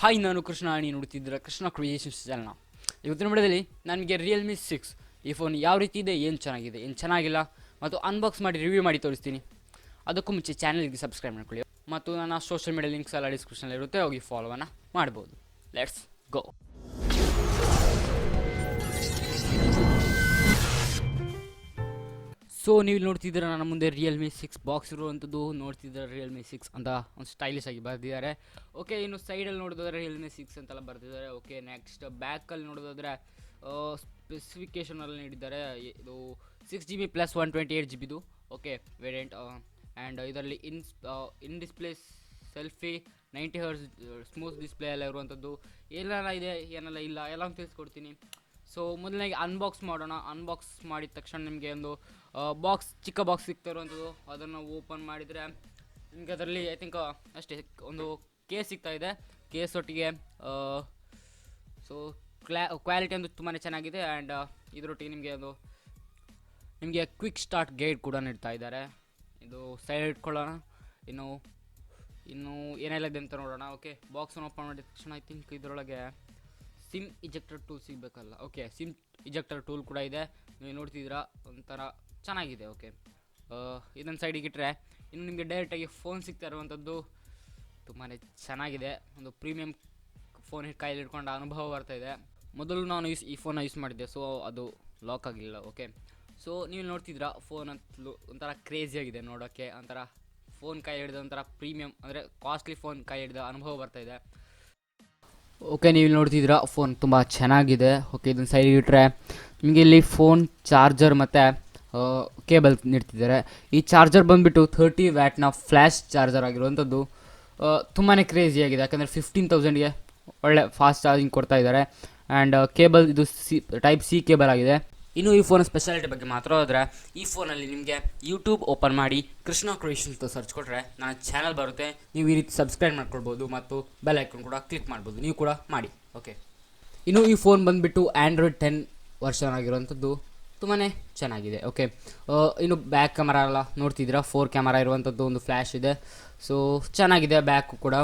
Hi, ನಾನು ಕೃಷ್ಣ. ನೀವು ನೋಡ್ತಿದ್ದೀರ Krishna creations ಚಾನಲ್ನ. ಇವತ್ತಿನ ವಿಡಿಯೋದಲ್ಲಿ ನನಗೆ ರಿಯಲ್ಮಿ 6 ಈ ಫೋನ್ ಯಾವ ರೀತಿ ಇದೆ, ಏನು ಚೆನ್ನಾಗಿದೆ, ಏನು ಚೆನ್ನಾಗಿಲ್ಲ ಮತ್ತು ಅನ್ಬಾಕ್ಸ್ ಮಾಡಿ ರಿವ್ಯೂ ಮಾಡಿ ತೋರಿಸ್ತೀನಿ. ಅದಕ್ಕೂ ಮುಂಚೆ ಚಾನಲ್ಗೆ ಸಬ್ಸ್ಕ್ರೈಬ್ ಮಾಡ್ಕೊಳ್ಳಿ ಮತ್ತು ನನ್ನ ಸೋಷಿಯಲ್ ಮೀಡಿಯಾ ಲಿಂಕ್ಸ್ ಎಲ್ಲ ಡಿಸ್ಕ್ರಿಪ್ಷನಲ್ಲಿ ಇರುತ್ತೆ, ಹೋಗಿ ಫಾಲೋವನ್ನು ಮಾಡ್ಬೋದು. Let's go. ಸೊ ನೀವು ನೋಡ್ತಿದ್ದೀರ ನನ್ನ ಮುಂದೆ ರಿಯಲ್ಮಿ 6 ಬಾಕ್ಸ್ ಇರುವಂಥದ್ದು. ನೋಡ್ತಿದ್ದೀರ ರಿಯಲ್ಮಿ 6 ಅಂತ ಒಂದು ಸ್ಟೈಲಿಶ್ ಆಗಿ ಬರೆದಿದ್ದಾರೆ. ಓಕೆ, ಇನ್ನು ಸೈಡಲ್ಲಿ ನೋಡೋದಾದ್ರೆ ರಿಯಲ್ಮಿ 6 ಅಂತೆಲ್ಲ ಬರೆದಿದ್ದಾರೆ. ಓಕೆ, ನೆಕ್ಸ್ಟ್ ಬ್ಯಾಕಲ್ಲಿ ನೋಡೋದಾದ್ರೆ ಸ್ಪೆಸಿಫಿಕೇಷನಲ್ಲಿ ನೀಡಿದ್ದಾರೆ. ಇದು 6GB plus 128GB okay variant. And ಇದರಲ್ಲಿ ಇನ್-ಡಿಸ್ಪ್ಲೇ ಸೆಲ್ಫಿ 90Hz ಸ್ಮೂತ್ ಡಿಸ್ಪ್ಲೇ ಎಲ್ಲ ಇರುವಂಥದ್ದು. ಏನೆಲ್ಲ ಇದೆ ಏನೆಲ್ಲ ಇಲ್ಲ ಎಲ್ಲ ತಿಳಿಸ್ಕೊಡ್ತೀನಿ. ಸೊ ಮೊದಲನೇಗೆ ಅನ್ಬಾಕ್ಸ್ ಮಾಡೋಣ. ಅನ್ಬಾಕ್ಸ್ ಮಾಡಿದ ತಕ್ಷಣ ನಿಮಗೆ ಒಂದು ಚಿಕ್ಕ ಬಾಕ್ಸ್ ಸಿಗ್ತಾ ಇರುವಂಥದ್ದು. ಅದನ್ನು ಓಪನ್ ಮಾಡಿದರೆ ನಿಮಗೆ ಅದರಲ್ಲಿ ಐ ಥಿಂಕ್ ಅಷ್ಟೇ ಒಂದು ಕೇಸ್ ಸಿಗ್ತಾ ಇದೆ. ಕೇಸ್ ಒಟ್ಟಿಗೆ ಸೊ ಕ್ವಾಲಿಟಿ ಒಂದು ತುಂಬಾ ಚೆನ್ನಾಗಿದೆ. ಆ್ಯಂಡ್ ಇದರೊಟ್ಟಿಗೆ ನಿಮಗೆ ಕ್ವಿಕ್ ಸ್ಟಾರ್ಟ್ ಗೈಡ್ ಕೂಡ ನೀಡ್ತಾ ಇದ್ದಾರೆ. ಇದು ಸೈಡ್ ಇಟ್ಕೊಳ್ಳೋಣ. ಇನ್ನು ಏನೆಲ್ಲ ಇದೆ ಅಂತ ನೋಡೋಣ. ಓಕೆ, ಬಾಕ್ಸನ್ನು ಓಪನ್ ಮಾಡಿದ ತಕ್ಷಣ ಐ ಥಿಂಕ್ ಇದರೊಳಗೆ ಸಿಮ್ ಇಜೆಕ್ಟರ್ ಟೂಲ್ ಸಿಗಬೇಕಲ್ಲ. ಓಕೆ, ಸಿಮ್ ಇಜೆಕ್ಟರ್ ಟೂಲ್ ಕೂಡ ಇದೆ. ನೀವು ನೋಡ್ತಿದ್ದೀರಾ, ಒಂಥರ ಚೆನ್ನಾಗಿದೆ. ಓಕೆ, ಇದನ್ನು ಸೈಡಿಗೆ ಇಟ್ಟರೆ ಇನ್ನು ನಿಮಗೆ ಡೈರೆಕ್ಟಾಗಿ ಫೋನ್ ಸಿಗ್ತಾ ಇರುವಂಥದ್ದು ತುಂಬಾ ಚೆನ್ನಾಗಿದೆ. ಒಂದು ಪ್ರೀಮಿಯಂ ಫೋನ್ ಕೈಯಲ್ಲಿ ಇಟ್ಕೊಂಡ ಅನುಭವ ಬರ್ತಾಯಿದೆ. ಮೊದಲು ನಾನು ಈ ಫೋನ್ನ ಯೂಸ್ ಮಾಡಿದ್ದೆ, ಸೊ ಅದು ಲಾಕ್ ಆಗಿಲ್ಲ. ಓಕೆ, ಸೊ ನೀವು ನೋಡ್ತಿದ್ದೀರಾ, ಫೋನ್ ಅಂತಲೂ ಒಂಥರ ಕ್ರೇಜಿಯಾಗಿದೆ ನೋಡೋಕ್ಕೆ. ಒಂಥರ ಫೋನ್ ಕೈ ಹಿಡಿದ ಒಂಥರ ಪ್ರೀಮಿಯಂ ಅಂದರೆ ಕಾಸ್ಟ್ಲಿ ಫೋನ್ ಕೈ ಹಿಡಿದ ಅನುಭವ ಬರ್ತಾಯಿದೆ. ಓಕೆ, ನೀವು ನೋಡ್ತಿದ್ದೀರಾ, ಫೋನ್ ತುಂಬ ಚೆನ್ನಾಗಿದೆ. ಓಕೆ, ಇದನ್ನು ಸೈಡಿಗೆ ಇಟ್ಟರೆ ನಿಮಗೆ ಇಲ್ಲಿ ಫೋನ್ ಚಾರ್ಜರ್ ಮತ್ತು ಕೇಬಲ್ ನೀಡ್ತಿದ್ದಾರೆ. ಈ ಚಾರ್ಜರ್ ಬಂದುಬಿಟ್ಟು 30 ವ್ಯಾಟ್ನ ಫ್ಲ್ಯಾಶ್ ಚಾರ್ಜರ್ ಆಗಿರುವಂಥದ್ದು. ತುಂಬಾ ಕ್ರೇಜಿಯಾಗಿದೆ, ಯಾಕಂದರೆ 15,000ಗೆ ಒಳ್ಳೆ ಫಾಸ್ಟ್ ಚಾರ್ಜಿಂಗ್ ಕೊಡ್ತಾ ಇದ್ದಾರೆ. ಆ್ಯಂಡ್ ಕೇಬಲ್ ಇದು ಟೈಪ್ ಸಿ ಕೇಬಲ್ ಆಗಿದೆ. ಇನ್ನು ಈ ಫೋನ್ ಸ್ಪೆಷಾಲಿಟಿ ಬಗ್ಗೆ ಮಾತ್ರ ಹೋದರೆ, ಈ ಫೋನಲ್ಲಿ ನಿಮಗೆ ಯೂಟ್ಯೂಬ್ ಓಪನ್ ಮಾಡಿ ಕೃಷ್ಣ ಕ್ರಿಯೇಷನ್ಸ್ ಸರ್ಚ್ ಕೊಟ್ಟರೆ ನನ್ನ ಚಾನಲ್ ಬರುತ್ತೆ. ನೀವು ಈ ರೀತಿ ಸಬ್ಸ್ಕ್ರೈಬ್ ಮಾಡ್ಕೊಳ್ಬೋದು ಮತ್ತು ಬೆಲ್ ಐಕಾನ್ ಕೂಡ ಕ್ಲಿಕ್ ಮಾಡ್ಬೋದು. ನೀವು ಕೂಡ ಮಾಡಿ. ಓಕೆ, ಇನ್ನು ಈ ಫೋನ್ ಬಂದುಬಿಟ್ಟು ಆ್ಯಂಡ್ರಾಯ್ಡ್ 10 ವರ್ಷನ್ ಆಗಿರುವಂಥದ್ದು. ತುಂಬಾ ಚೆನ್ನಾಗಿದೆ. ಓಕೆ, ಇನ್ನು ಬ್ಯಾಕ್ ಕ್ಯಾಮರಾ ಎಲ್ಲ ನೋಡ್ತಿದ್ದೀರಾ, 4 ಕ್ಯಾಮರಾ ಇರುವಂಥದ್ದು, ಒಂದು ಫ್ಲ್ಯಾಶ್ ಇದೆ. ಸೊ ಚೆನ್ನಾಗಿದೆ. ಬ್ಯಾಕು ಕೂಡ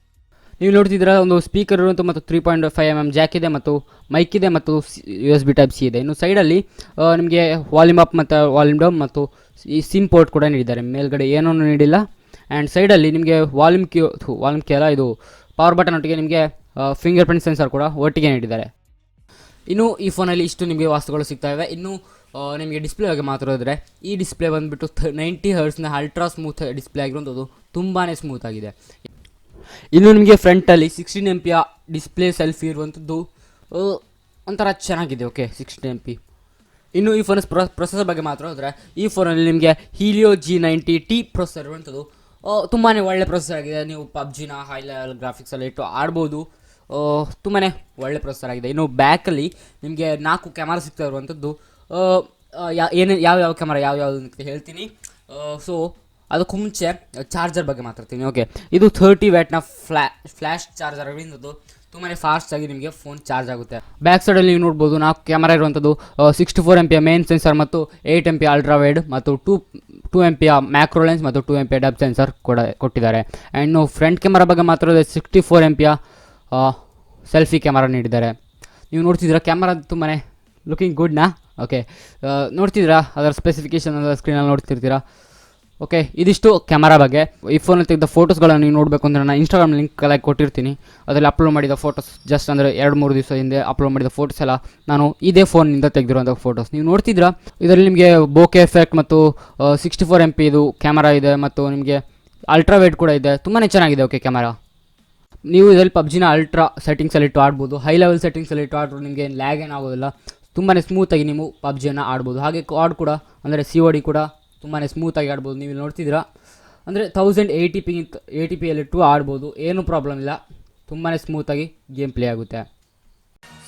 ನೀವು ನೋಡ್ತಿದ್ದೀರಾ, ಒಂದು ಸ್ಪೀಕರ್ ಇರುವಂಥ ಮತ್ತು 3.5mm ಜಾಕ್ ಇದೆ ಮತ್ತು ಮೈಕ್ ಇದೆ ಮತ್ತು USB ಟೈಪ್ ಸಿ ಇದೆ. ಇನ್ನು ಸೈಡಲ್ಲಿ ನಿಮಗೆ ವಾಲ್ಯೂಮ್ ಅಪ್ ಮತ್ತು ವಾಲ್ಯೂಮ್ ಡೌನ್ ಮತ್ತು ಈ ಸಿಮ್ ಪೋರ್ಟ್ ಕೂಡ ನೀಡಿದ್ದಾರೆ. ಮೇಲ್ಗಡೆ ಏನೂ ನೀಡಿಲ್ಲ. ಆ್ಯಂಡ್ ಸೈಡಲ್ಲಿ ನಿಮಗೆ ವಾಲ್ಯೂಮ್ ಕೀ ಅಲ್ಲ, ಇದು ಪವರ್ ಬಟನ್ ಒಟ್ಟಿಗೆ ನಿಮಗೆ ಫಿಂಗರ್ ಪ್ರಿಂಟ್ ಸೆನ್ಸರ್ ಕೂಡ ಒಟ್ಟಿಗೆ ನೀಡಿದ್ದಾರೆ. ಇನ್ನು ಈ ಫೋನಲ್ಲಿ ಇಷ್ಟು ನಿಮಗೆ ವಸ್ತುಗಳು ಸಿಗ್ತಾಯಿವೆ. ಇನ್ನು ನಿಮಗೆ ಡಿಸ್ಪ್ಲೇ ಬಗ್ಗೆ ಮಾತಾಡಿದ್ರೆ, ಈ ಡಿಸ್ಪ್ಲೇ ಬಂದುಬಿಟ್ಟು 90Hzನ ಅಲ್ಟ್ರಾ ಸ್ಮೂತ್ ಡಿಸ್ಪ್ಲೇ ಆಗಿರುವಂಥದ್ದು. ತುಂಬಾ ಸ್ಮೂತ್ ಆಗಿದೆ. ಇನ್ನು ನಿಮಗೆ ಫ್ರಂಟಲ್ಲಿ 16MP ಡಿಸ್ಪ್ಲೇ ಸೆಲ್ಫಿ ಇರುವಂಥದ್ದು ಒಂಥರ ಚೆನ್ನಾಗಿದೆ. Okay, 16MP. ಇನ್ನು ಈ ಫೋನ್ ಪ್ರೊಸೆಸರ್ ಬಗ್ಗೆ ಮಾತ್ರ ಹೋದರೆ, ಈ ಫೋನಲ್ಲಿ ನಿಮಗೆ Helio G90T ಪ್ರೊಸೆಸರ್ ಇರುವಂಥದ್ದು. ತುಂಬಾ ಒಳ್ಳೆ ಪ್ರೊಸೆಸರ್ ಆಗಿದೆ. ನೀವು ಪಬ್ಜಿನ ಹೈ ಲೆವೆಲ್ ಗ್ರಾಫಿಕ್ಸ್ ಎಲ್ಲ ಇಟ್ಟು ಆಡ್ಬೋದು. ತುಂಬಾ ಒಳ್ಳೆ ಪ್ರೊಸೆಸರ್ ಆಗಿದೆ. ಇನ್ನು ಬ್ಯಾಕಲ್ಲಿ ನಿಮಗೆ 4 ಕ್ಯಾಮರಾ ಸಿಗ್ತಾ ಇರುವಂಥದ್ದು. ಯಾವ ಕ್ಯಾಮರಾ ಯಾವ್ಯಾವುದು ಅಂತ ಹೇಳ್ತೀನಿ. ಸೊ ಅದಕ್ಕೂ ಮುಂಚೆ ಚಾರ್ಜರ್ ಬಗ್ಗೆ ಮಾತಾಡ್ತೀನಿ. ಓಕೆ, ಇದು 30 ವ್ಯಾಟ್ನ ಫ್ಲ್ಯಾಶ್ ಚಾರ್ಜರ್ ಆಗಿರುವಂಥದ್ದು. ತುಂಬಾ ಫಾಸ್ಟಾಗಿ ನಿಮಗೆ ಫೋನ್ ಚಾರ್ಜ್ ಆಗುತ್ತೆ. ಬ್ಯಾಕ್ ಸೈಡಲ್ಲಿ ನೀವು ನೋಡ್ಬೋದು, 4 ಕ್ಯಾಮರಾ ಇರುವಂಥದ್ದು. 64MP ಮೇನ್ ಸೆನ್ಸರ್ ಮತ್ತು 8MP ಅಲ್ಟ್ರಾ ವೈಡ್ ಮತ್ತು 2MP ಮ್ಯಾಕ್ರೋ ಲೆನ್ಸ್ ಮತ್ತು 2MP ಡಬ್ ಸೆನ್ಸರ್ ಕೂಡ ಕೊಟ್ಟಿದ್ದಾರೆ. ಆ್ಯಂಡ್ ಇನ್ನು ಫ್ರಂಟ್ ಕ್ಯಾಮರಾ ಬಗ್ಗೆ ಮಾತಾಡೋದು 64MP ಸೆಲ್ಫಿ ಕ್ಯಾಮರಾ ನೀಡಿದ್ದಾರೆ. ನೀವು ನೋಡ್ತಿದ್ದೀರಾ, ಕ್ಯಾಮರಾ ತುಂಬಾ ಲುಕಿಂಗ್ ಗುಡ್ನಾ. ಓಕೆ, ನೋಡ್ತಿದ್ದೀರಾ, ಅದರ ಸ್ಪೆಸಿಫಿಕೇಷನ್ ಅದರ ಸ್ಕ್ರೀನಲ್ಲಿ ನೋಡ್ತಿರ್ತೀರಾ. ಓಕೆ, ಇದಿಷ್ಟು ಕ್ಯಾಮರಾ ಬಗ್ಗೆ. ಈ ಫೋನಲ್ಲಿ ತೆಗೆದ ಫೋಟೋಸ್ಗಳನ್ನು ನೀವು ನೋಡಬೇಕು ಅಂದರೆ ನಾನು ಇನ್ಸ್ಟಾಗ್ರಾಮ್ ಲಿಂಕ್ ಎಲ್ಲ ಕೊಟ್ಟಿರ್ತೀನಿ. ಅದರಲ್ಲಿ ಅಪ್ಲೋಡ್ ಮಾಡಿದ ಫೋಟೋಸ್ ಜಸ್ಟ್ ಅಂದರೆ 2-3 ದಿವಸ ಹಿಂದೆ ಅಪ್ಲೋಡ್ ಮಾಡಿದ ಫೋಟೋಸ್ ಎಲ್ಲ ನಾನು ಇದೇ ಫೋನಿಂದ ತೆಗೆದಿರುವಂಥ ಫೋಟೋಸ್. ನೀವು ನೋಡ್ತಿದ್ದೀರಾ, ಇದರಲ್ಲಿ ನಿಮಗೆ ಬೋಕೆ ಎಫೆಕ್ಟ್ ಮತ್ತು 64MP ಇದು ಕ್ಯಾಮರಾ ಇದೆ ಮತ್ತು ನಿಮಗೆ ಅಲ್ಟ್ರಾ ವೈಡ್ ಕೂಡ ಇದೆ. ತುಂಬಾ ಚೆನ್ನಾಗಿದೆ. ಓಕೆ, ಕ್ಯಾಮರಾ ನೀವು ಇದರಲ್ಲಿ ಪಬ್ಜಿನ ಅಲ್ಟ್ರಾ ಸೆಟ್ಟಿಂಗ್ಸಲ್ಲಿ ಇಟ್ಟು ಆಡ್ಬೋದು. ಹೈ ಲೆವೆಲ್ ಸೆಟ್ಟಿಂಗ್ಸಲ್ಲಿ ಇಟ್ಟು ಆಡ್ಬೋದು. ನಿಮಗೆ ಲ್ಯಾಗ್ ಏನು ಆಗೋದಿಲ್ಲ. ತುಂಬಾ ಸ್ಮೂತಾಗಿ ನೀವು ಪಬ್ಜಿಯನ್ನು ಆಡ್ಬೋದು. ಹಾಗೆ ಕಾರ್ಡ್ ಕೂಡ ಅಂದರೆ COD ಕೂಡ ತುಂಬಾ ಸ್ಮೂತಾಗಿ ಆಡ್ಬೋದು. ನೀವು ನೋಡ್ತಿದ್ದೀರಾ, ಅಂದರೆ 1080pಯಲ್ಲಿಟ್ಟು ಆಡ್ಬೋದು. ಏನೂ ಪ್ರಾಬ್ಲಮ್ ಇಲ್ಲ. ತುಂಬಾ ಸ್ಮೂತಾಗಿ ಗೇಮ್ ಪ್ಲೇ ಆಗುತ್ತೆ.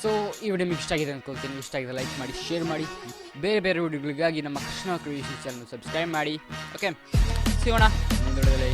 ಸೊ ಈ ವಿಡಿಯೋ ನಿಮಗೆ ಇಷ್ಟ ಆಗಿದೆ ಅಂದ್ಕೊಳ್ತೀನಿ. ಇಷ್ಟ ಆಗಿದೆ ಲೈಕ್ ಮಾಡಿ, ಶೇರ್ ಮಾಡಿ. ಬೇರೆ ಬೇರೆ ವಿಡಿಯೋಗಳಿಗಾಗಿ ನಮ್ಮ ಕೃಷ್ಣ ಕ್ರಿಯೇಷನ್ಸ್ ಚಾನಲ್ ಸಬ್ಸ್ಕ್ರೈಬ್ ಮಾಡಿ. ಓಕೆ, ಸಿಗೋಣ ಮುಂದಿನ ವಿಡಿಯೋದಲ್ಲಿ.